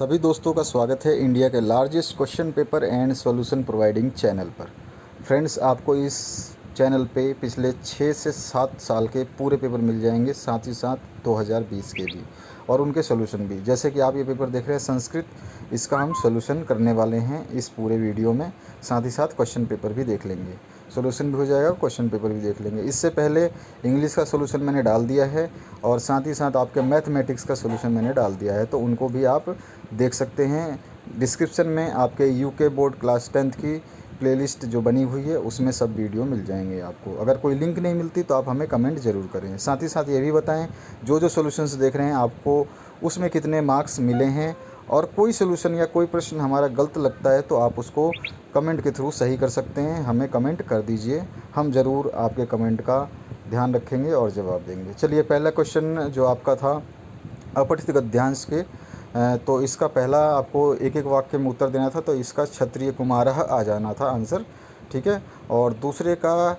सभी दोस्तों का स्वागत है इंडिया के largest question paper and solution providing channel पर। फ्रेंड्स, आपको इस चैनल पे पिछले 6 से 7 साल के पूरे पेपर मिल जाएंगे, साथ ही साथ 2020 के भी और उनके सॉल्यूशन भी। जैसे कि आप ये पेपर देख रहे हैं संस्कृत, इसका हम सॉल्यूशन करने वाले हैं इस पूरे वीडियो में। साथ ही साथ क्वेश्चन पेपर भी देख लेंगे, सॉल्यूशन भी हो जाएगा, क्वेश्चन पेपर भी देख लेंगे। इससे पहले इंग्लिश का सॉल्यूशन मैंने डाल दिया है और साथ ही साथ आपके मैथमेटिक्स का सॉल्यूशन मैंने डाल दिया है, तो उनको भी आप देख सकते हैं। डिस्क्रिप्शन में आपके यूके बोर्ड क्लास 10th की प्लेलिस्ट जो बनी हुई है उसमें सब वीडियो मिल जाएंगे आपको। अगर कोई लिंक नहीं मिलती तो आप हमें कमेंट ज़रूर करें। साथ ही साथ ये भी बताएं जो जो सॉल्यूशंस देख रहे हैं आपको उसमें कितने मार्क्स मिले हैं, और कोई सॉल्यूशन या कोई प्रश्न हमारा गलत लगता है तो आप उसको कमेंट के थ्रू सही कर सकते हैं। हमें कमेंट कर दीजिए, हम ज़रूर आपके कमेंट का ध्यान रखेंगे और जवाब देंगे। चलिए, पहला क्वेश्चन जो आपका था अपठित गद्यांश के, तो इसका पहला आपको एक एक वाक्य में उत्तर देना था, तो इसका क्षत्रिय कुमारः आ जाना था आंसर, ठीक है। और दूसरे का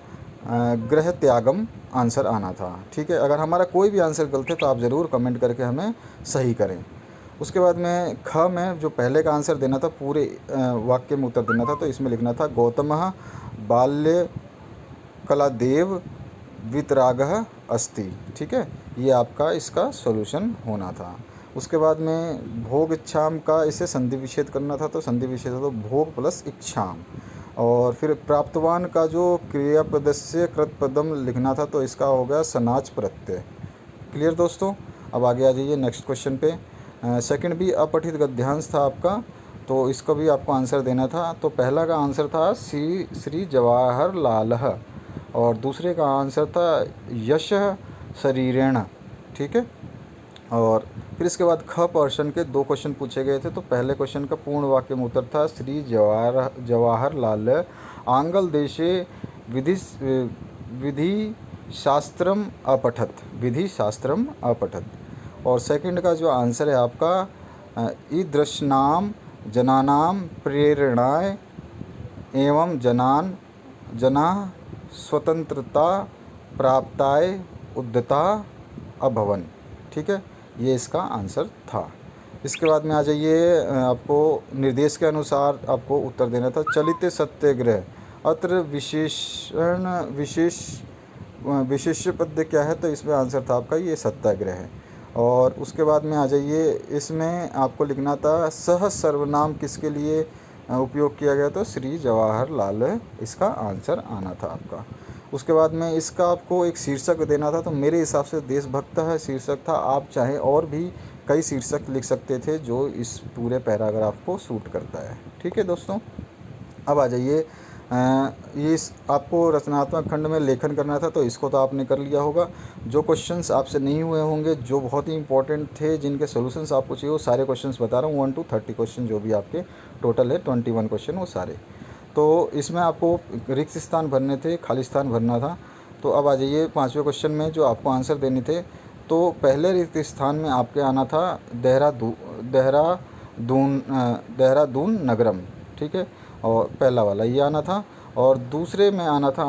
गृह त्यागम आंसर आना था, ठीक है। अगर हमारा कोई भी आंसर गलत है तो आप ज़रूर कमेंट करके हमें सही करें। उसके बाद में ख में जो पहले का आंसर देना था, पूरे वाक्य में उत्तर देना था, तो इसमें लिखना था गौतमः बाल्य कलादेव वितरागः अस्ति, ठीक है। ये आपका इसका सॉल्यूशन होना था। उसके बाद में भोग इच्छाम का इसे संधि विच्छेद करना था, तो संधि विच्छेद तो भोग प्लस इच्छाम। और फिर प्राप्तवान का जो क्रियापदस्य कृतपदम लिखना था, तो इसका हो गया सनाच प्रत्यय। क्लियर दोस्तों। अब आगे आ जाइए नेक्स्ट क्वेश्चन पे। सेकंड भी अपठित गद्यांश था आपका, तो इसका भी आपको आंसर देना था। तो पहला का आंसर था श्री जवाहरलाल, और दूसरे का आंसर था यश शरीरेण, ठीक है। और फिर इसके बाद ख पर्सन के 2 क्वेश्चन पूछे गए थे। तो पहले क्वेश्चन का पूर्ण वाक्य में उत्तर था श्री जवाहरलाल आंग्ल देशे विधि विधि शास्त्रम अपठत, विधि शास्त्रम अपठत। और सेकंड का जो आंसर है आपका ईदृशनाम जनानाम प्रेरणाय एवं जना स्वतंत्रता प्राप्ताय उद्यता अभवन, ठीक है। ये इसका आंसर था। इसके बाद में आ जाइए, आपको निर्देश के अनुसार आपको उत्तर देना था। चलित सत्याग्रह अत्र विशेष पद क्या है, तो इसमें आंसर था आपका ये सत्याग्रह है। और उसके बाद में आ जाइए, इसमें आपको लिखना था सह सर्वनाम किसके लिए उपयोग किया गया, तो श्री जवाहरलाल इसका आंसर आना था आपका। उसके बाद में इसका आपको एक शीर्षक देना था, तो मेरे हिसाब से देशभक्त है शीर्षक था। आप चाहें और भी कई शीर्षक लिख सकते थे जो इस पूरे पैराग्राफ को सूट करता है, ठीक है दोस्तों। अब आ जाइए, ये आपको रचनात्मक खंड में लेखन करना था, तो इसको तो आपने कर लिया होगा। जो क्वेश्चंस आपसे नहीं हुए होंगे, जो बहुत ही इंपॉर्टेंट थे, जिनके सॉल्यूशंस आपको चाहिए, वो सारे क्वेश्चंस बता रहा हूँ। 1 to 30 क्वेश्चन जो भी आपके टोटल है 21 क्वेश्चन, वो सारे। तो इसमें आपको रिक्त स्थान भरने थे, खाली स्थान भरना था। तो अब आ जाइए 5वें क्वेश्चन में जो आपको आंसर देने थे। तो पहले रिक्त स्थान में आपके आना था देहरादून नगरम, ठीक है। और पहला वाला ये आना था। और दूसरे में आना था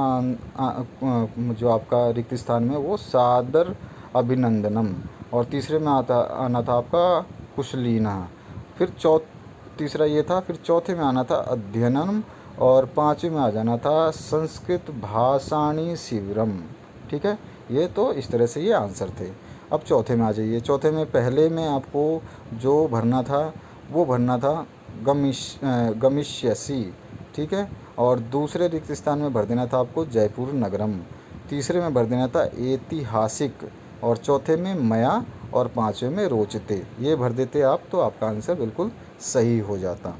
जो आपका रिक्त स्थान में वो सादर अभिनंदनम। और तीसरे में आना था आपका कुशलीना। फिर तीसरा ये था। फिर चौथे में आना था अध्ययनम। और 5वें में आ जाना था संस्कृत भाषाणी शिविरम, ठीक है। ये तो इस तरह से ये आंसर थे। अब चौथे में आ जाइए। चौथे में पहले में आपको जो भरना था वो भरना था गमिष्यसी, ठीक है। और दूसरे रिक्त स्थान में भर देना था आपको जयपुर नगरम। तीसरे में भर देना था ऐतिहासिक। और चौथे में मया। और 5वें में रोचते। ये भर देते आप तो आपका आंसर बिल्कुल सही हो जाता।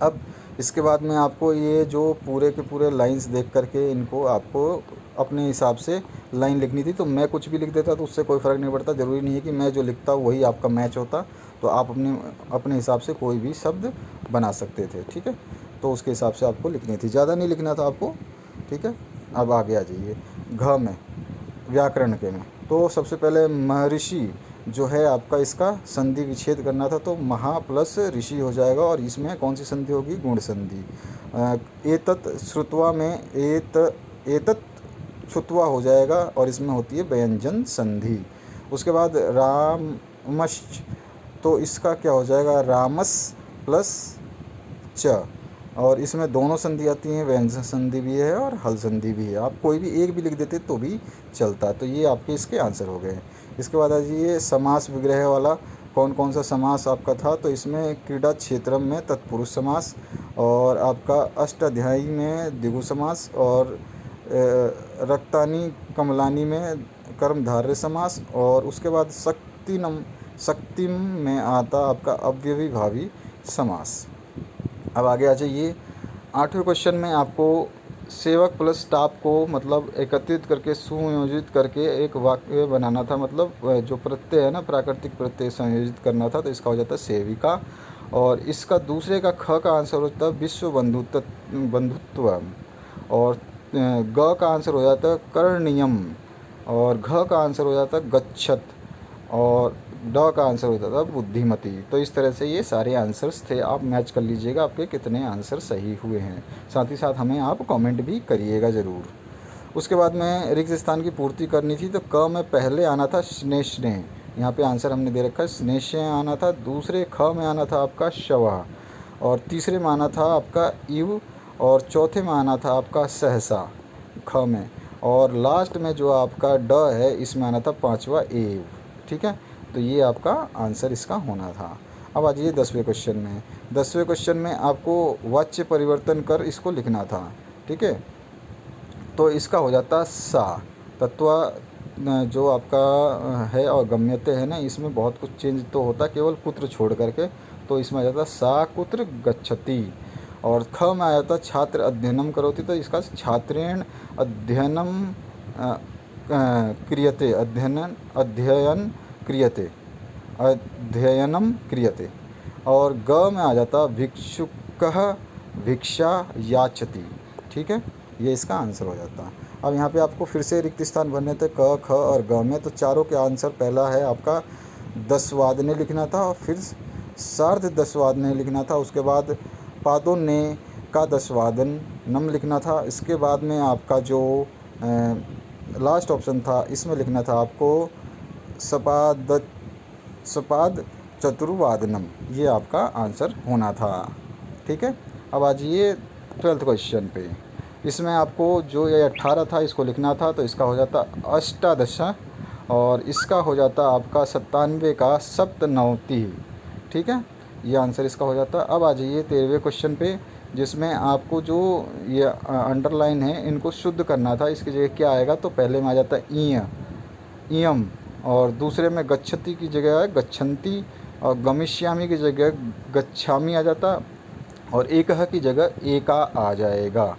अब इसके बाद में आपको ये जो पूरे के पूरे लाइंस देख करके इनको आपको अपने हिसाब से लाइन लिखनी थी। तो मैं कुछ भी लिख देता तो उससे कोई फ़र्क नहीं पड़ता। ज़रूरी नहीं है कि मैं जो लिखता हूँ वही आपका मैच होता। तो आप अपने हिसाब से कोई भी शब्द बना सकते थे, ठीक है। तो उसके हिसाब से आपको लिखनी थी, ज़्यादा नहीं लिखना था आपको, ठीक है। अब आगे आ जाइए घ में, व्याकरण के में। तो सबसे पहले महर्षि जो है आपका, इसका संधि विच्छेद करना था, तो महा प्लस ऋषि हो जाएगा। और इसमें कौन सी संधि होगी, गुण संधि। एतत् श्रुत्वा में एतत् छुत्वा हो जाएगा, और इसमें होती है व्यंजन संधि। उसके बाद रामश्च तो इसका क्या हो जाएगा, रामस प्लस च। और इसमें दोनों संधि आती हैं, व्यंजन संधि भी है और हल संधि भी है। आप कोई भी एक भी लिख देते तो भी चलता। तो ये आपके इसके आंसर हो गए। इसके बाद आ जाइए समास विग्रह वाला, कौन कौन सा समास आपका था। तो इसमें क्रीड़ा क्षेत्रम में तत्पुरुष समास, और आपका अष्टाध्यायी में द्विगु समास, और रक्तानी कमलानी में कर्मधारय समास, और उसके बाद शक्तिम में आता आपका अव्ययीभावी समास। अब आगे आ जाइए। 8वें क्वेश्चन में आपको सेवक प्लस स्टाफ को मतलब एकत्रित करके सुयोजित करके एक वाक्य बनाना था। मतलब जो प्रत्यय है ना, प्राकृतिक प्रत्यय संयोजित करना था। तो इसका हो जाता है सेविका। और इसका दूसरे का ख का आंसर होता है विश्व बंधुत्व। और ग का आंसर हो जाता है करणीयम। और घ का आंसर हो जाता है गच्छत। और ड का आंसर होता था बुद्धिमती। तो इस तरह से ये सारे आंसर्स थे। आप मैच कर लीजिएगा आपके कितने आंसर सही हुए हैं। साथ ही साथ हमें आप कमेंट भी करिएगा ज़रूर। उसके बाद में रिक्त स्थान की पूर्ति करनी थी। तो क में पहले आना था स्नेह स्नेह, यहाँ पे आंसर हमने दे रखा है स्नेह स्नेह आना था। दूसरे ख में आना था आपका शवा, और तीसरे में आना था आपका इव, और चौथे में आना था आपका सहसा ख में, और लास्ट में जो आपका ड है इसमें आना था पाँचवा एव। ठीक है, तो ये आपका आंसर इसका होना था। अब आ जाइए 10वें क्वेश्चन में। 10वें क्वेश्चन में आपको वाच्य परिवर्तन कर इसको लिखना था। ठीक है, तो इसका हो जाता सा तत्व जो आपका है, और गम्यते है ना, इसमें बहुत कुछ चेंज तो होता केवल कुत्र छोड़ करके। तो इसमें आ जाता सा कुत्र गच्छति। और ख में आ जाता छात्र अध्ययनम करोति। तो इसका छात्रेण अध्ययनम क्रियते, अध्ययनम क्रियते। और ग में आ जाता भिक्षुकः भिक्षा याचति। ठीक है, ये इसका आंसर हो जाता। अब यहाँ पे आपको फिर से रिक्त स्थान भरने थे क ख और ग में। तो चारों के आंसर पहला है आपका दस्वादने लिखना था, और फिर सार्ध दस्वादने लिखना था। उसके बाद पादों ने का दस्वादन नम लिखना था। इसके बाद में आपका जो लास्ट ऑप्शन था इसमें लिखना था आपको सपाद चतुर्वादनम। ये आपका आंसर होना था। ठीक है, अब आ जाइए 12th क्वेश्चन पे। इसमें आपको जो ये 18 था इसको लिखना था। तो इसका हो जाता अष्टादश, और इसका हो जाता आपका 97 का सप्तनवति। ठीक है, ये आंसर इसका हो जाता। अब आ जाइए 13वें क्वेश्चन पे, जिसमें आपको जो ये अंडरलाइन है इनको शुद्ध करना था। इसकी जगह क्या आएगा, तो पहले में आ जाता है इयम, और दूसरे में गच्छति की जगह है गच्छन्ति, और गमिष्यामि की जगह गच्छामि आ जाता, और एकह की जगह एका आ जाएगा।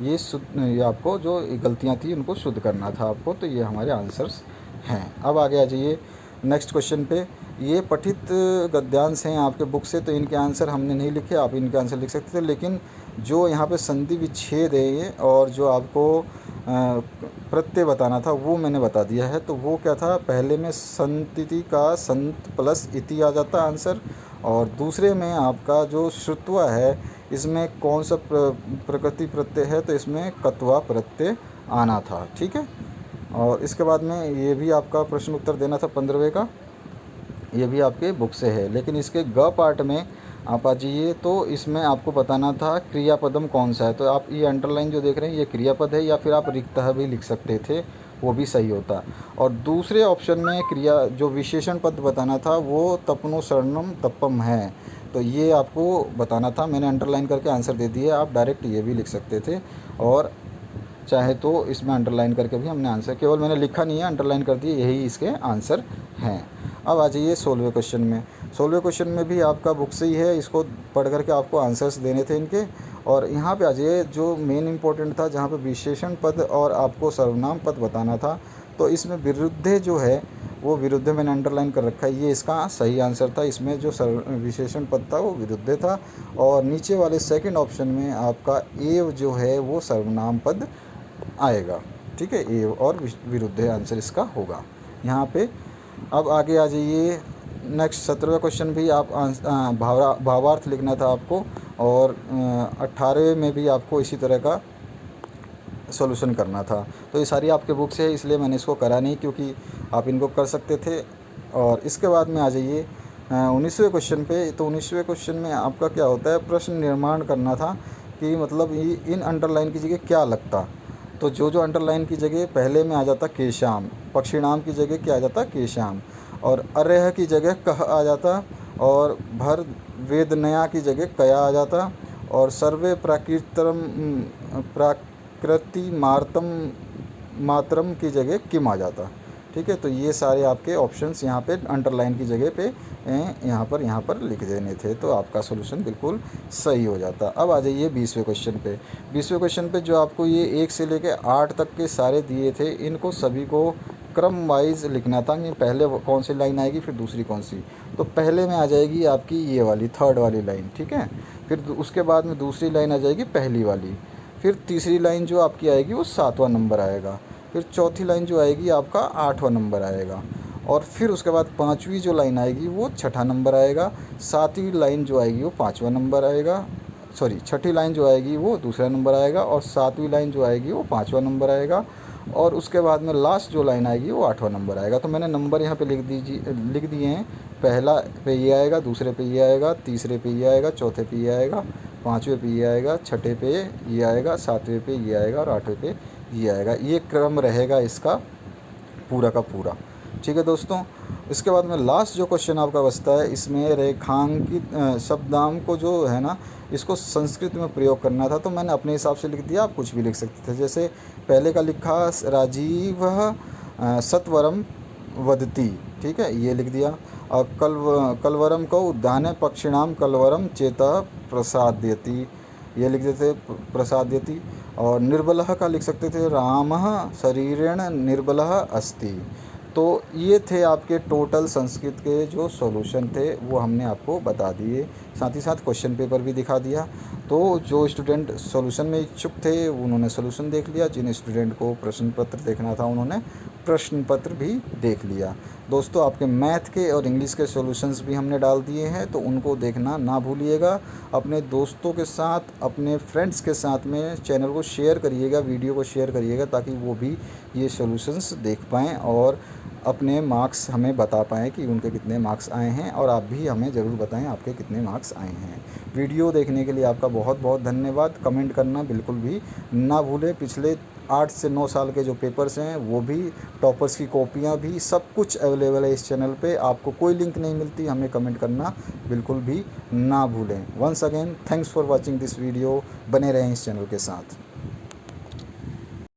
ये आपको जो गलतियां थी उनको शुद्ध करना था आपको। तो ये हमारे आंसर्स हैं। अब आगे आ जाइए नेक्स्ट क्वेश्चन पे। ये पठित गद्यांश हैं आपके बुक से, तो इनके आंसर हमने नहीं लिखे, आप इनके आंसर लिख सकते थे। लेकिन जो यहाँ पे संधि विच्छेद है ये, और जो आपको प्रत्यय बताना था वो मैंने बता दिया है। तो वो क्या था, पहले में संतिति का संत प्लस इति आ जाता आंसर, और दूसरे में आपका जो श्रुत्वा है इसमें कौन सा प्रकृति प्रत्यय है, तो इसमें कत्वा प्रत्यय आना था। ठीक है, और इसके बाद में ये भी आपका प्रश्न उत्तर देना था 15वें का, ये भी आपके बुक से है। लेकिन इसके ग पार्ट में आप आ जाइए, तो इसमें आपको बताना था क्रियापदम कौन सा है। तो आप ये अंडरलाइन जो देख रहे हैं ये क्रियापद है, या फिर आप रिक्तः भी लिख सकते थे, वो भी सही होता। और दूसरे ऑप्शन में क्रिया जो विशेषण पद बताना था वो तपनो शरणम तपम है। तो ये आपको बताना था, मैंने अंडरलाइन करके आंसर दे दिया। आप डायरेक्ट ये भी लिख सकते थे, और चाहे तो इसमें अंडरलाइन करके भी हमने आंसर, केवल मैंने लिखा नहीं है, अंडरलाइन कर दिए, यही इसके आंसर हैं। अब आ जाइए 16वें क्वेश्चन में। 16वें क्वेश्चन में भी आपका बुक से ही है, इसको पढ़ करके आपको आंसर्स देने थे इनके। और यहाँ पे आ जाइए जो मेन इंपॉर्टेंट था, जहाँ पे विशेषण पद और आपको सर्वनाम पद बताना था। तो इसमें विरुद्ध जो है वो विरुद्ध मैंने अंडरलाइन कर रखा है, ये इसका सही आंसर था। इसमें जो विशेषण पद था वो विरुद्ध था, और नीचे वाले सेकंड ऑप्शन में आपका एव जो है वो सर्वनाम पद आएगा। ठीक है, एव और विरुद्ध आंसर इसका होगा यहाँ पे। अब आगे आ जाइए नेक्स्ट 17वां क्वेश्चन भी आप भावार्थ लिखना था आपको, और 18वें में भी आपको इसी तरह का सॉल्यूशन करना था। तो ये सारी आपके बुक से है, इसलिए मैंने इसको करा नहीं, क्योंकि आप इनको कर सकते थे। और इसके बाद में आ जाइए 19वें क्वेश्चन पे। तो 19वें क्वेश्चन में आपका क्या होता है, प्रश्न निर्माण करना था कि मतलब इन अंडरलाइन की जगह क्या लगता। तो जो जो अंडरलाइन की जगह पहले में आ जाता केशाम, पक्षिणाम की जगह क्या आ जाता केशाम, और अर्ह की जगह कह आ जाता, और भर वेदनया की जगह कया आ जाता, और सर्वे प्राकृति मातरम की जगह किम आ जाता। ठीक है, तो ये सारे आपके ऑप्शंस यहाँ पे अंडरलाइन की जगह पे यहाँ पर लिख देने थे, तो आपका सोल्यूशन बिल्कुल सही हो जाता। अब आ जाइए 20वें क्वेश्चन पे। 20वें क्वेश्चन पे जो आपको ये 1 से लेके 8 तक के सारे दिए थे, इनको सभी को क्रम वाइज लिखना था कि पहले कौन सी लाइन आएगी फिर दूसरी कौन सी। तो पहले में आ जाएगी आपकी ये वाली थर्ड वाली लाइन, ठीक है। फिर उसके बाद में दूसरी लाइन आ जाएगी पहली वाली। फिर तीसरी लाइन जो आपकी आएगी वो 7वां नंबर आएगा। फिर चौथी लाइन जो आएगी आपका 8वां नंबर आएगा। और फिर उसके बाद 5वीं जो लाइन आएगी वो 6ठा नंबर आएगा। 7वीं लाइन जो आएगी वो 5वां नंबर आएगा। सॉरी, 6ठी लाइन जो आएगी वो दूसरा नंबर आएगा, और 7वीं लाइन जो आएगी वो 5वां नंबर आएगा। और उसके बाद में लास्ट जो लाइन आएगी वो 8वां नंबर आएगा। तो मैंने नंबर यहाँ पे लिख दिए हैं। पहला पे ये आएगा, दूसरे पे ये आएगा, तीसरे पे ये आएगा, चौथे पे ये आएगा, 5वें पे ये आएगा, 6ठे पे ये आएगा, 7वें पे ये आएगा, और 8वें पे ये आएगा। ये क्रम रहेगा इसका पूरा का पूरा। ठीक है दोस्तों, इसके बाद में लास्ट जो क्वेश्चन आपका बचता है, इसमें रेखांकित शब्दाम को जो है ना, इसको संस्कृत में प्रयोग करना था। तो मैंने अपने हिसाब से लिख दिया, आप कुछ भी लिख सकते थे। जैसे पहले का लिखा राजीव सत्वरम वदती, ठीक है, ये लिख दिया। और कलवरम को उद्याने पक्षिणाम कलवरम चेता प्रसाद्यति, ये लिख देते प्रसाद्यति। और निर्बलः का लिख सकते थे रामः शरीरेण निर्बलः अस्ति। तो ये थे आपके टोटल संस्कृत के जो सॉल्यूशन थे, वो हमने आपको बता दिए। साथ ही साथ क्वेश्चन पेपर भी दिखा दिया। तो जो स्टूडेंट सॉल्यूशन में इच्छुक थे उन्होंने सॉल्यूशन देख लिया, जिन स्टूडेंट को प्रश्न पत्र देखना था उन्होंने प्रश्न पत्र भी देख लिया। दोस्तों, आपके मैथ के और इंग्लिश के सॉल्यूशंस भी हमने डाल दिए हैं, तो उनको देखना ना भूलिएगा। अपने दोस्तों के साथ, अपने फ्रेंड्स के साथ में चैनल को शेयर करिएगा, वीडियो को शेयर करिएगा, ताकि वो भी ये सॉल्यूशंस देख पाएँ और अपने मार्क्स हमें बता पाएँ कि उनके कितने मार्क्स आए हैं, और आप भी हमें ज़रूर बताएं आपके कितने मार्क्स आए हैं। वीडियो देखने के लिए आपका बहुत बहुत धन्यवाद। कमेंट करना बिल्कुल भी ना भूलें। पिछले 8 से 9 साल के जो पेपर्स हैं वो भी, टॉपर्स की कॉपियाँ भी, सब कुछ अवेलेबल है इस चैनल पे। आपको कोई लिंक नहीं मिलती, हमें कमेंट करना बिल्कुल भी ना भूलें। Once again thanks for watching this video. बने रहें इस चैनल के साथ।